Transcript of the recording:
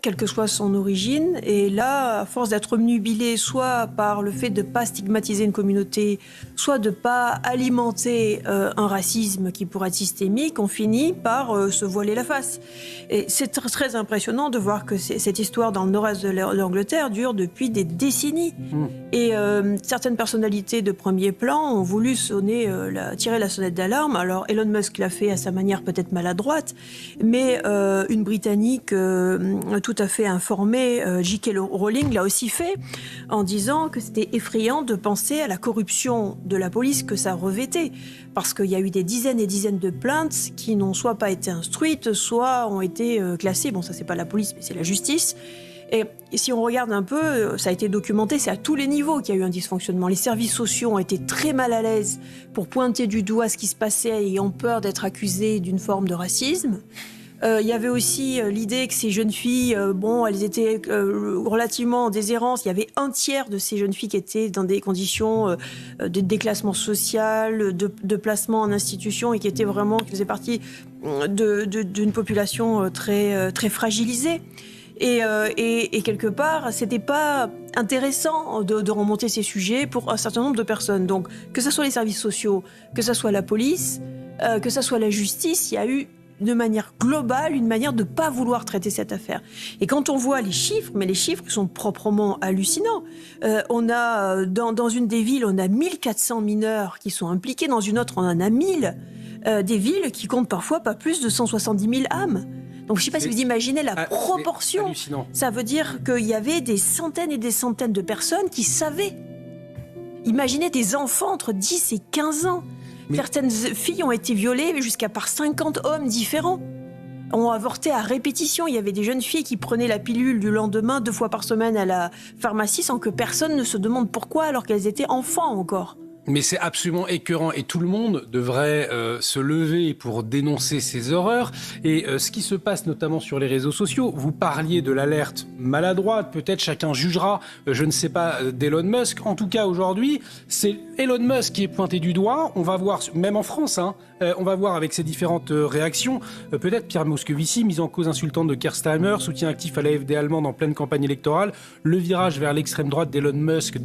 quelle que soit son origine. Et là, à force d'être obnubilé soit par le fait de ne pas stigmatiser une communauté, soit de ne pas alimenter un racisme qui pourrait être systémique, on finit par se voiler la face. Et c'est très impressionnant de voir que cette histoire dans le nord-est de l'Angleterre dure depuis des décennies. Et certaines personnalités de premier plan ont voulu tirer la sonnette d'alarme. Alors Elon Musk l'a fait à sa manière peut-être maladroite, mais une Britannique tout à fait informée, J.K. Rowling, l'a aussi fait en disant que c'était effrayant de penser à la corruption de la police que ça revêtait. Parce qu'il y a eu des dizaines et dizaines de plaintes qui n'ont soit pas été instruites, soit ont été classées. Bon, ça c'est pas la police, mais c'est la justice. Et si on regarde un peu, ça a été documenté, c'est à tous les niveaux qu'il y a eu un dysfonctionnement. Les services sociaux ont été très mal à l'aise pour pointer du doigt ce qui se passait, ayant peur d'être accusés d'une forme de racisme. Il y avait aussi l'idée que ces jeunes filles, elles étaient relativement en déshérence. Il y avait un tiers de ces jeunes filles qui étaient dans des conditions de déclassement social, de placement en institution et qui faisaient partie d'une population très, très fragilisée. Et quelque part, c'était pas intéressant de remonter ces sujets pour un certain nombre de personnes. Donc, que ce soit les services sociaux, que ce soit la police, que ce soit la justice, il y a eu de manière globale une manière de ne pas vouloir traiter cette affaire. Et quand on voit les chiffres, mais les chiffres sont proprement hallucinants. On a, dans une des villes, on a 1400 mineurs qui sont impliqués, dans une autre, on en a 1000. Des villes qui comptent parfois pas plus de 170 000 âmes. Donc je ne sais pas si vous imaginez la proportion. Ça veut dire qu'il y avait des centaines et des centaines de personnes qui savaient. Imaginez des enfants entre 10 et 15 ans. Certaines filles ont été violées jusqu'à par 50 hommes différents. Ont avorté à répétition. Il y avait des jeunes filles qui prenaient la pilule du lendemain 2 fois par semaine à la pharmacie sans que personne ne se demande pourquoi alors qu'elles étaient enfants encore. Mais c'est absolument écœurant et tout le monde devrait se lever pour dénoncer ces horreurs. Et ce qui se passe notamment sur les réseaux sociaux, vous parliez de l'alerte maladroite, peut-être chacun jugera, je ne sais pas, d'Elon Musk. En tout cas aujourd'hui, c'est Elon Musk qui est pointé du doigt. On va voir, même en France, on va voir avec ces différentes réactions, peut-être Pierre Moscovici, mise en cause insultante de Keir Starmer, soutien actif à l'AfD allemande en pleine campagne électorale, le virage vers l'extrême droite d'Elon Musk